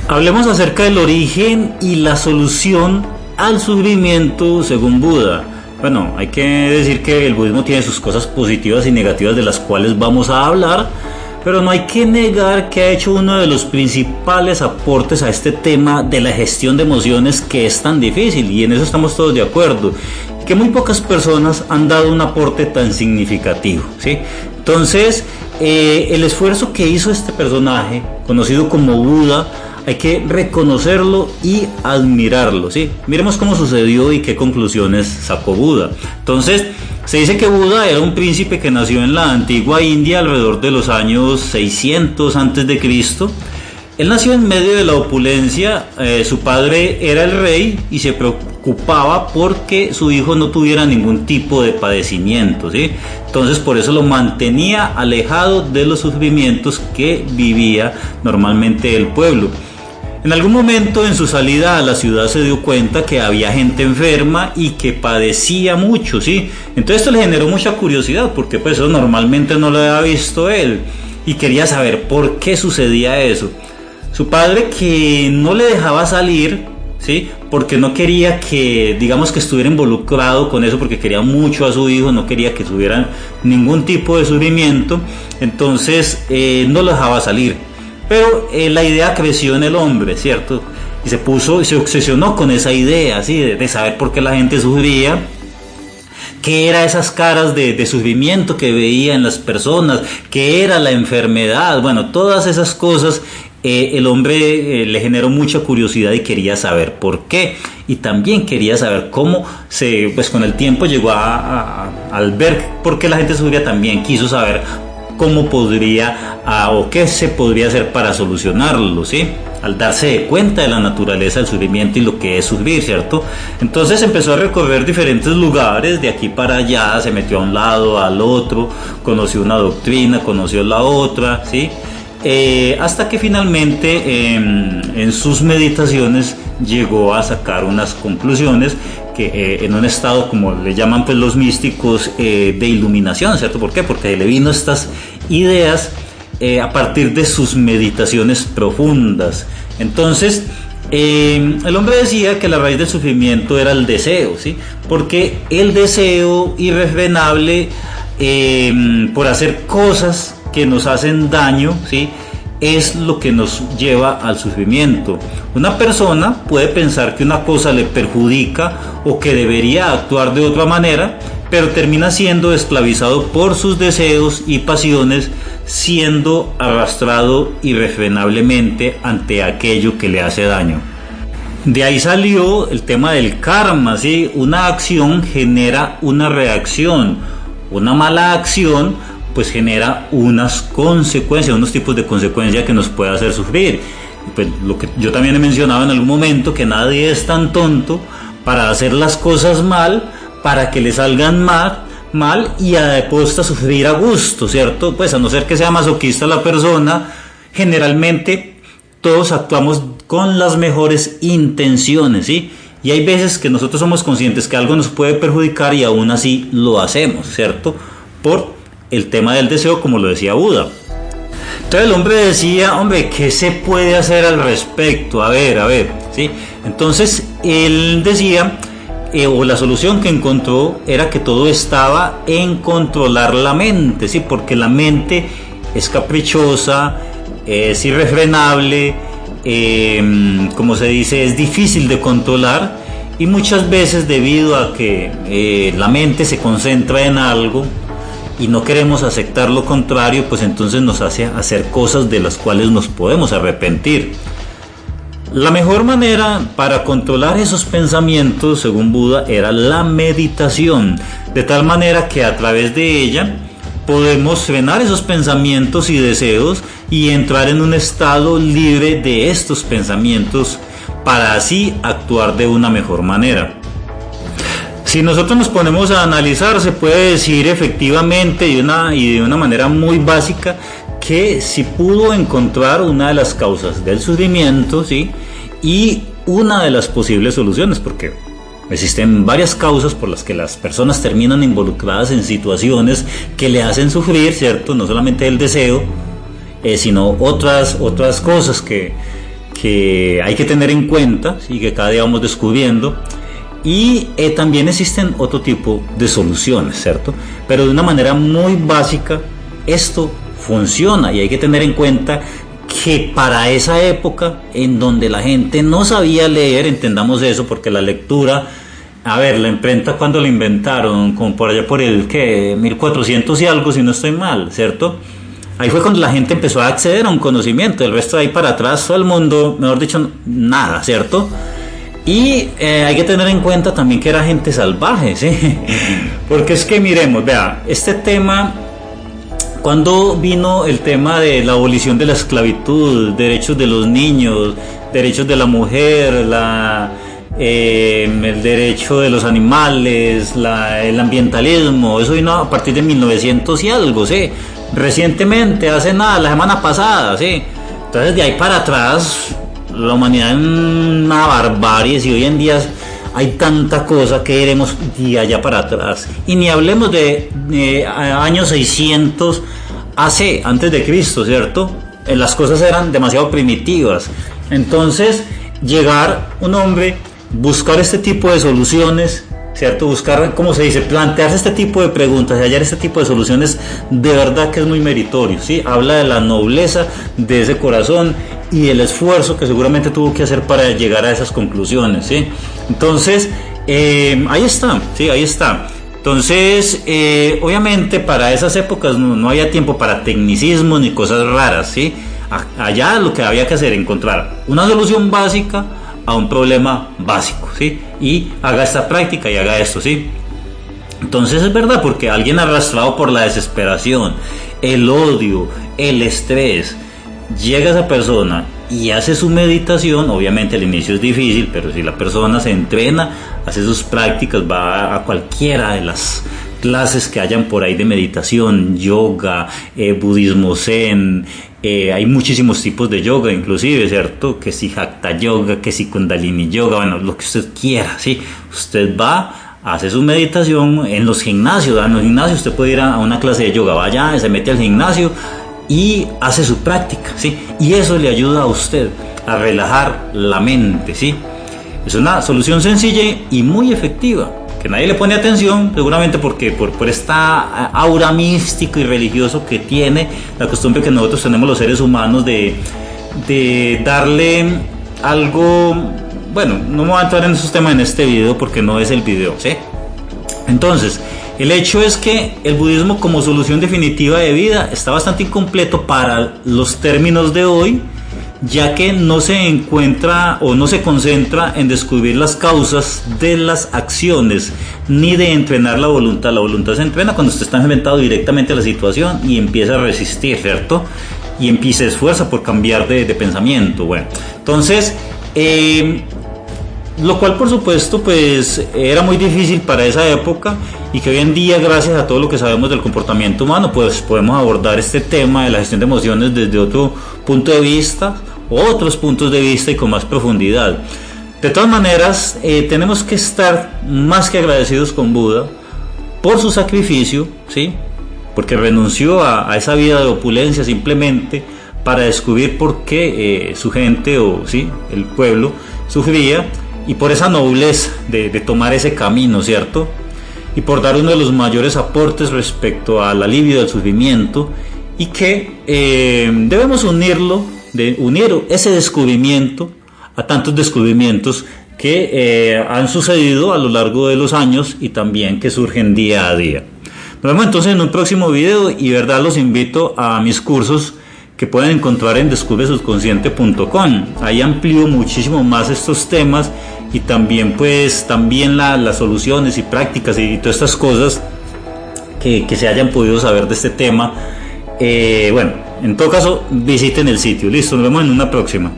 Hablemos acerca del origen y la solución al sufrimiento según Buda. Bueno, hay que decir que el budismo tiene sus cosas positivas y negativas de las cuales vamos a hablar, pero no hay que negar que ha hecho uno de los principales aportes a este tema de la gestión de emociones que es tan difícil, y en eso estamos todos de acuerdo, que muy pocas personas han dado un aporte tan significativo, ¿sí? Entonces, el esfuerzo que hizo este personaje, conocido como Buda, hay que reconocerlo y admirarlo, ¿sí? Miremos cómo sucedió y qué conclusiones sacó Buda. Entonces, se dice que Buda era un príncipe que nació en la antigua India alrededor de los años 600 antes de Cristo. Él nació en medio de la opulencia, su padre era el rey y se preocupaba porque su hijo no tuviera ningún tipo de padecimiento, ¿sí? Entonces por eso lo mantenía alejado de los sufrimientos que vivía normalmente el pueblo. En algún momento en su salida a la ciudad se dio cuenta que había gente enferma y que padecía mucho, ¿sí? Entonces esto le generó mucha curiosidad porque pues eso normalmente no lo había visto él y quería saber por qué sucedía eso. Su padre, que no le dejaba salir, ¿sí? Porque no quería que, digamos, que estuviera involucrado con eso, porque quería mucho a su hijo, no quería que tuviera ningún tipo de sufrimiento, entonces no lo dejaba salir. Pero la idea creció en el hombre, ¿cierto? Y se obsesionó con esa idea, ¿sí? De saber por qué la gente sufría, qué eran esas caras de sufrimiento que veía en las personas, qué era la enfermedad, bueno, todas esas cosas. El hombre le generó mucha curiosidad y quería saber por qué, y también quería saber cómo pues con el tiempo llegó al ver por qué la gente sufría, también quiso saber cómo podría o qué se podría hacer para solucionarlo, ¿sí? Al darse cuenta de la naturaleza del sufrimiento y lo que es sufrir, ¿cierto? Entonces empezó a recorrer diferentes lugares, de aquí para allá, se metió a un lado, al otro, conoció una doctrina, conoció la otra, ¿sí? Hasta que finalmente en sus meditaciones llegó a sacar unas conclusiones que en un estado, como le llaman pues los místicos, de iluminación, ¿cierto? ¿Por qué? Porque le vino estas ideas a partir de sus meditaciones profundas. Entonces el hombre decía que la raíz del sufrimiento era el deseo, ¿sí? Porque el deseo irrefrenable por hacer cosas que nos hacen daño, ¿sí? Es lo que nos lleva al sufrimiento. Una persona puede pensar que una cosa le perjudica o que debería actuar de otra manera, pero termina siendo esclavizado por sus deseos y pasiones, siendo arrastrado irrefrenablemente ante aquello que le hace daño. De ahí salió el tema del karma, ¿sí? Una acción genera una reacción. Una mala acción pues genera unas consecuencias, unos tipos de consecuencias que nos puede hacer sufrir. Pues lo que yo también he mencionado en algún momento, que nadie es tan tonto para hacer las cosas mal, para que le salgan mal y a de posta sufrir a gusto, ¿cierto? Pues a no ser que sea masoquista la persona, generalmente todos actuamos con las mejores intenciones, ¿sí? Y hay veces que nosotros somos conscientes que algo nos puede perjudicar y aún así lo hacemos, ¿cierto? Por el tema del deseo, como lo decía Buda. Entonces el hombre decía, hombre, ¿qué se puede hacer al respecto? A ver, ¿sí? Entonces él decía, o la solución que encontró era que todo estaba en controlar la mente, ¿sí? Porque la mente es caprichosa, es irrefrenable, como se dice, es difícil de controlar, y muchas veces debido a que la mente se concentra en algo y no queremos aceptar lo contrario, pues entonces nos hace hacer cosas de las cuales nos podemos arrepentir. La mejor manera para controlar esos pensamientos, según Buda, era la meditación, de tal manera que a través de ella podemos frenar esos pensamientos y deseos y entrar en un estado libre de estos pensamientos para así actuar de una mejor manera. Si nosotros nos ponemos a analizar, se puede decir efectivamente y de una manera muy básica que si pudo encontrar una de las causas del sufrimiento, ¿sí? Y una de las posibles soluciones, porque existen varias causas por las que las personas terminan involucradas en situaciones que le hacen sufrir, ¿cierto? No solamente el deseo, sino otras cosas que que hay que tener en cuenta y que cada día vamos descubriendo. Y también existen otro tipo de soluciones, ¿cierto? Pero de una manera muy básica esto funciona, y hay que tener en cuenta que para esa época en donde la gente no sabía leer, entendamos eso, porque la lectura, a ver, la imprenta cuando la inventaron, como por allá por el que 1400 y algo, si no estoy mal, ¿cierto? Ahí fue cuando la gente empezó a acceder a un conocimiento. El resto de ahí para atrás, todo el mundo, mejor dicho, nada, ¿cierto? Y hay que tener en cuenta también que era gente salvaje, ¿sí? Porque es que miremos, vea, este tema, cuando vino el tema de la abolición de la esclavitud, derechos de los niños, derechos de la mujer, el derecho de los animales, el ambientalismo, eso vino a partir de 1900 y algo, ¿sí? Recientemente, hace nada, la semana pasada, ¿sí? Entonces de ahí para atrás la humanidad es una barbarie, si hoy en día hay tanta cosa que iremos de allá para atrás. Y ni hablemos de años 600 AC, antes de Cristo, ¿cierto? Las cosas eran demasiado primitivas. Entonces, llegar un hombre, buscar este tipo de soluciones, ¿cierto? Buscar, como se dice, plantearse este tipo de preguntas y hallar este tipo de soluciones, de verdad que es muy meritorio, ¿sí? Habla de la nobleza de ese corazón y el esfuerzo que seguramente tuvo que hacer para llegar a esas conclusiones, ¿sí? Entonces, ahí está, ¿sí? Ahí está. Entonces, obviamente para esas épocas no había tiempo para tecnicismos ni cosas raras, ¿sí? Allá lo que había que hacer, encontrar una solución básica a un problema básico, ¿sí? Y haga esta práctica y haga esto, ¿sí? Entonces es verdad, porque alguien arrastrado por la desesperación, el odio, el estrés, llega esa persona y hace su meditación. Obviamente al inicio es difícil, pero si la persona se entrena, hace sus prácticas, va a cualquiera de las clases que hayan por ahí de meditación, yoga, budismo zen, hay muchísimos tipos de yoga inclusive, ¿cierto? Que si hatha yoga, que si kundalini yoga, bueno, lo que usted quiera, ¿sí? Usted va, hace su meditación en los gimnasios. En los gimnasios usted puede ir a una clase de yoga, vaya, se mete al gimnasio y hace su práctica, ¿sí? Y eso le ayuda a usted a relajar la mente, ¿sí? Es una solución sencilla y muy efectiva, que nadie le pone atención, seguramente porque por esta aura místico y religioso que tiene, la costumbre que nosotros tenemos los seres humanos de darle algo. Bueno, no me voy a entrar en esos temas en este video porque no es el video, ¿sí? Entonces, el hecho es que el budismo como solución definitiva de vida está bastante incompleto para los términos de hoy, ya que no se encuentra o no se concentra en descubrir las causas de las acciones, ni de entrenar la voluntad. La voluntad se entrena cuando usted está enfrentado directamente a la situación y empieza a resistir, ¿cierto? Y empieza a esfuerza por cambiar de pensamiento. Bueno, entonces, lo cual por supuesto pues era muy difícil para esa época, y que hoy en día, gracias a todo lo que sabemos del comportamiento humano, pues podemos abordar este tema de la gestión de emociones desde otro punto de vista, otros puntos de vista y con más profundidad. De todas maneras, tenemos que estar más que agradecidos con Buda por su sacrificio, ¿sí? Porque renunció a esa vida de opulencia simplemente para descubrir por qué su gente, o sí, el pueblo, sufría, y por esa nobleza de tomar ese camino, ¿cierto? Y por dar uno de los mayores aportes respecto al alivio del sufrimiento, y que debemos unir ese descubrimiento a tantos descubrimientos que han sucedido a lo largo de los años y también que surgen día a día. Nos vemos entonces en un próximo video, y verdad los invito a mis cursos que pueden encontrar en descubresubconsciente.com. Ahí amplío muchísimo más estos temas, y también pues las soluciones y prácticas y todas estas cosas que se hayan podido saber de este tema. Bueno, en todo caso visiten el sitio. Listo, nos vemos en una próxima.